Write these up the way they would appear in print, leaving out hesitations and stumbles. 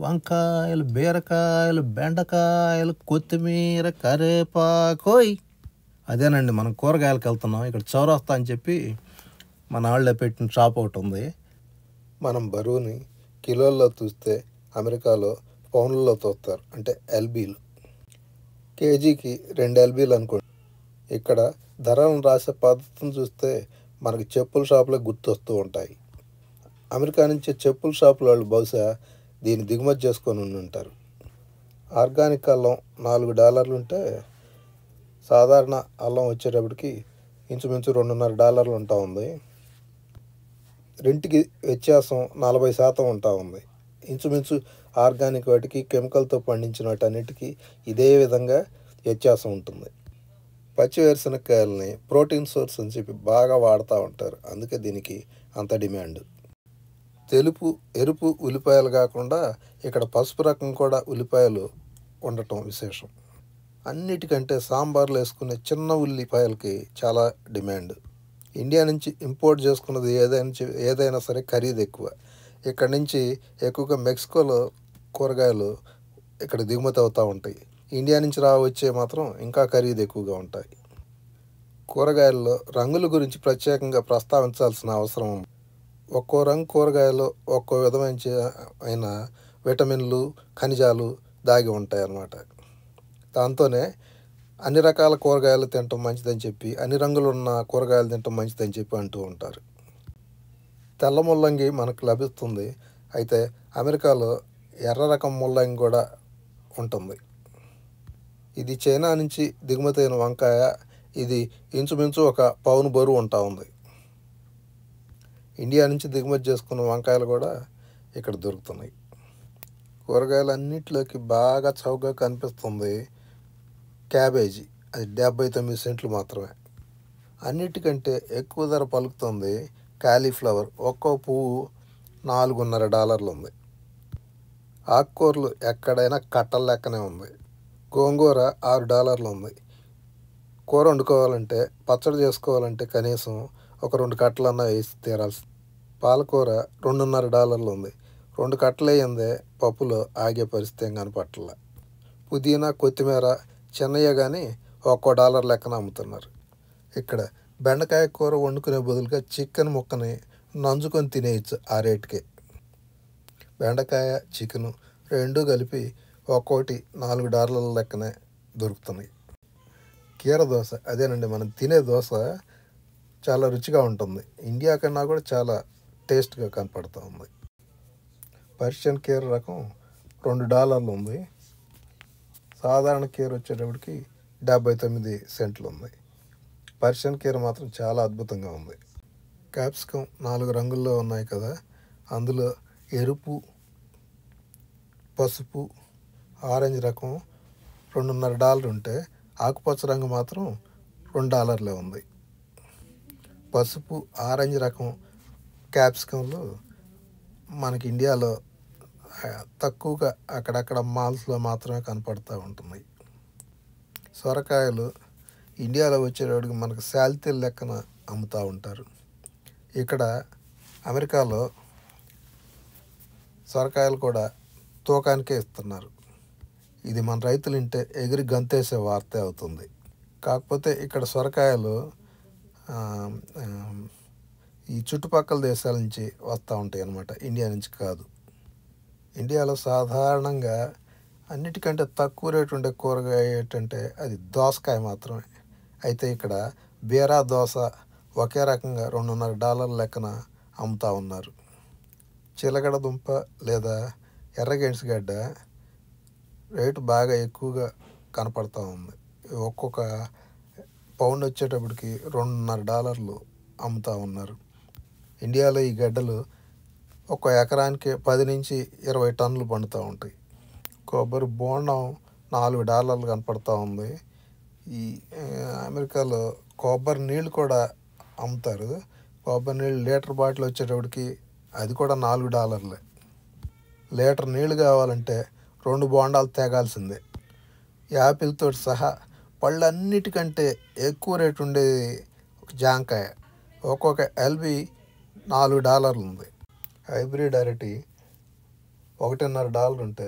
వంకాయలు, బీరకాయలు, బెండకాయలు, కొత్తిమీర, కరేపాకోయ్. అదేనండి మనం కూరగాయలకు వెళ్తున్నాం. ఇక్కడ చౌరస్తా అని చెప్పి మన వాళ్ళే పెట్టిన షాప్ ఒకటి ఉంది. మనం బరువుని కిలోల్లో చూస్తే అమెరికాలో పౌండ్లలో తోస్తారు, అంటే ఎల్బీలు. కేజీకి 2 ఎల్బీలు అనుకోండి. ఇక్కడ ధరలను రాసే పద్ధతిని చూస్తే మనకి చెప్పుల షాపులే గుర్తొస్తూ ఉంటాయి. అమెరికా నుంచి చెప్పుల షాపుల వాళ్ళు బహుశా దీన్ని దిగుమతి చేసుకొని ఉంటారు. ఆర్గానిక్ అల్లం $4 ఉంటే సాధారణ అల్లం వచ్చేటప్పటికి ఇంచుమించు $2.5 ఉంటా ఉంది. రెంటికి వ్యత్యాసం 40% ఉంటా ఉంది. ఇంచుమించు ఆర్గానిక్ వాటికి కెమికల్తో పండించిన వాటన్నిటికీ ఇదే విధంగా వ్యత్యాసం ఉంటుంది. పచ్చి వేరుశనక్కాయలని ప్రోటీన్ సోర్స్ అని చెప్పి బాగా వాడుతూ ఉంటారు. అందుకే దీనికి అంత డిమాండ్. తెలుపు, ఎరుపు ఉల్లిపాయలు కాకుండా ఇక్కడ పసుపు రకం కూడా ఉల్లిపాయలు ఉండటం విశేషం. అన్నిటికంటే సాంబార్లు వేసుకునే చిన్న ఉల్లిపాయలకి చాలా డిమాండ్. ఇండియా నుంచి ఇంపోర్ట్ చేసుకున్నది ఏదైనా సరే ఖరీదు ఎక్కువ. ఇక్కడ నుంచి ఎక్కువగా మెక్సికోలో కూరగాయలు ఇక్కడ దిగుమతి అవుతూ ఉంటాయి. ఇండియా నుంచి వచ్చే మాత్రం ఇంకా ఖరీదు ఎక్కువగా ఉంటాయి. కూరగాయల్లో రంగుల గురించి ప్రత్యేకంగా ప్రస్తావించాల్సిన అవసరం. ఒక్కో రంగు కూరగాయలు ఒక్కో విధమైన విటమిన్లు, ఖనిజాలు దాగి ఉంటాయి అన్నమాట. దాంతోనే అన్ని రకాల కూరగాయలు తినటం మంచిదని చెప్పి, అన్ని రంగులు ఉన్న కూరగాయలు తినటం మంచిదని చెప్పి అంటూ ఉంటారు. తెల్ల ముల్లంగి మనకు లభిస్తుంది. అయితే అమెరికాలో ఎర్ర రకం ముల్లంగి కూడా ఉంటుంది. ఇది చైనా నుంచి దిగుమతి అయిన వంకాయ. ఇది ఇంచుమించు 1 పౌను బరువు ఉంటా ఉంది. ఇండియా నుంచి దిగుమతి చేసుకున్న వంకాయలు కూడా ఇక్కడ దొరుకుతున్నాయి. కూరగాయలన్నింటిలోకి బాగా చౌకగా కనిపిస్తుంది క్యాబేజీ. అది 79 సెంట్లు మాత్రమే. అన్నిటికంటే ఎక్కువ ధర పలుకుతుంది కాలీఫ్లవర్. ఒక్కో పువ్వు $4.5 ఉంది. ఆకుకూరలు ఎక్కడైనా కట్టల లెక్కనే ఉంది. గోంగూర $6 ఉంది. కూర వండుకోవాలంటే, పచ్చడి చేసుకోవాలంటే కనీసం ఒక 2 కట్టలన్నా వేసి తీరాల్సి. పాలకూర $2.5 ఉంది. 2 కట్టలు వేయందే పప్పులో ఆగే పరిస్థితి ఏం కనపట్ల. పుదీనా, కొత్తిమీర చిన్నయ్య కానీ ఒక్కో $1 లెక్కన అమ్ముతున్నారు. ఇక్కడ బెండకాయ కూర వండుకునే బదులుగా చికెన్ ముక్కని నంజుకొని తినేయచ్చు ఆ రేటుకే. బెండకాయ, చికెను రెండూ కలిపి ఒక్కోటి $4 లెక్కనే దొరుకుతున్నాయి. కీర దోశ, అదేనండి మనం తినే దోశ, చాలా రుచిగా ఉంటుంది. ఇండియా కన్నా కూడా చాలా టేస్ట్గా కనపడుతూ ఉంది. పర్షియన్ కీర రకం $2 ఉంది. సాధారణ కీర వచ్చేటప్పటికి 79 సెంట్లు ఉంది. పర్షియన్ కీర మాత్రం చాలా అద్భుతంగా ఉంది. క్యాప్సికమ్ 4 రంగుల్లో ఉన్నాయి కదా, అందులో ఎరుపు, పసుపు, ఆరెంజ్ రకం $2.5 ఉంటే ఆకుపచ్చ రంగు మాత్రం $2 ఉంది. పసుపు, ఆరెంజ్ రకం క్యాప్సికమ్లు మనకి ఇండియాలో తక్కువగా అక్కడక్కడ మాల్స్లో మాత్రమే కనపడుతూ ఉంటున్నాయి. సొరకాయలు ఇండియాలో వచ్చేటప్పటికి మనకు శాల్తీల లెక్కన అమ్ముతూ ఉంటారు. ఇక్కడ అమెరికాలో సొరకాయలు కూడా తూకానికే ఇస్తున్నారు. ఇది మన రైతులు ఇంటే ఎగిరి గంతేసే వార్తే అవుతుంది. కాకపోతే ఇక్కడ సొరకాయలు ఈ చుట్టుపక్కల దేశాల నుంచి వస్తూ ఉంటాయి అన్నమాట, ఇండియా నుంచి కాదు. ఇండియాలో సాధారణంగా అన్నిటికంటే తక్కువ రేటు ఉండే కూరగాయ ఏంటంటే అది దోసకాయ మాత్రమే. అయితే ఇక్కడ బీరా దోస ఒకే రకంగా $2.5 లెక్కన అమ్ముతూ ఉన్నారు. చిలకడ దుంప లేదా ఎర్రగెండ్స్గడ్డ రేటు బాగా ఎక్కువగా కనపడుతూ ఉంది. ఒక్కొక్క పౌండ్ వచ్చేటప్పటికి $2.5 అమ్ముతూ ఉన్నారు. ఇండియాలో ఈ గడ్డలు ఒక ఎకరానికి 10 నుంచి 20 టన్నులు పండుతూ ఉంటాయి. కొబ్బరి బోండం $4 కనపడుతూ ఉంది. ఈ అమెరికాలో కొబ్బరి నీళ్ళు కూడా అమ్ముతారు. కొబ్బరి నీళ్ళు లీటర్ బాటిల్ వచ్చేటప్పటికి అది కూడా $4. లీటర్ నీళ్ళు కావాలంటే 2 బోండాలు తేగాల్సిందే. యాపిల్తో సహా పళ్ళన్నిటికంటే ఎక్కువ రేటు ఉండేది జాంకాయ. ఒక్కొక్క ఎల్బీ $4 ఉంది. హైబ్రిడ్ అరటి $1.5 ఉంటే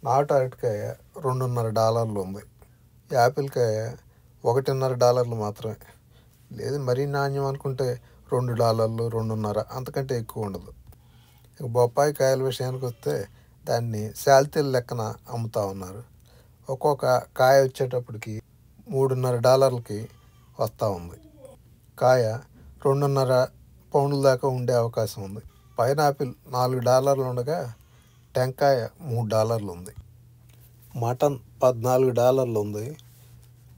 నాటు అరటికాయ $2.5 ఉంది. యాపిల్కాయ $1.5 మాత్రమే. లేదు మరీ నాణ్యం అనుకుంటే $2, 2.5 అంతకంటే ఎక్కువ ఉండదు. ఇక బొప్పాయి కాయల విషయానికి వస్తే దాన్ని శాల్తీల లెక్కన అమ్ముతూ ఉన్నారు. ఒక్కొక్క కాయ వచ్చేటప్పటికి $3.5 వస్తూ ఉంది. కాయ 2.5 పౌండ్ల దాకా ఉండే అవకాశం ఉంది. పైనాపిల్ $4 ఉండగా టెంకాయ $3 ఉంది. మటన్ $14 ఉంది.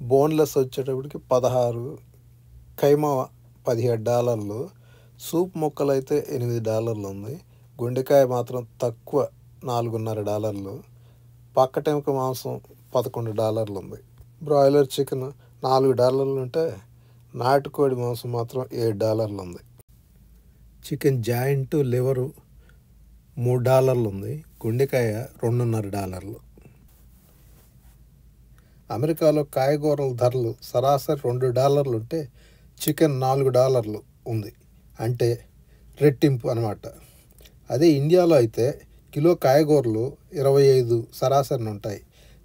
బోన్లెస్ వచ్చేటప్పటికి 16, కైమా $17, సూప్ ముక్కలు అయితే $8 ఉంది. గుండెకాయ మాత్రం తక్కువ $4.5, పక్కటెంక మాంసం $11 ఉంది. బ్రాయిలర్ చికెన్ $4 ఉంటే నాటుకోడి మాంసం మాత్రం $7 ఉంది. చికెన్ జాయింట్ లివరు $3 ఉంది. గుండెకాయ $2.5. అమెరికాలో కాయగూరల ధరలు సరాసరి $2 ఉంటే చికెన్ $4 ఉంది. అంటే రెట్టింపు అన్నమాట. అదే ఇండియాలో అయితే కిలో కాయగూరలు 25 సరాసరిని ఉంటాయి.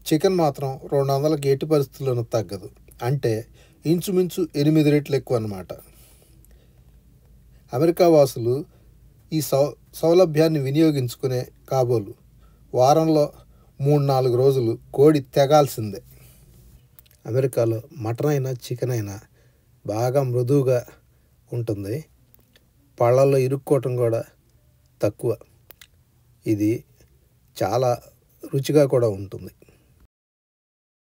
చికెన్ మాత్రం 200కి ఎట్టి పరిస్థితుల్లోనూ తగ్గదు. అంటే ఇంచుమించు 8 రెట్లు ఎక్కువ అన్నమాట. అమెరికా వాసులు ఈ సౌలభ్యాన్ని వినియోగించుకునే కాబోలు వారంలో 3-4 రోజులు కోడి తెగాల్సిందే. అమెరికాలో మటన్ అయినా చికెన్ అయినా బాగా మృదువుగా ఉంటుంది. పళ్ళల్లో ఇరుక్కోవటం కూడా తక్కువ. ఇది చాలా రుచిగా కూడా ఉంటుంది.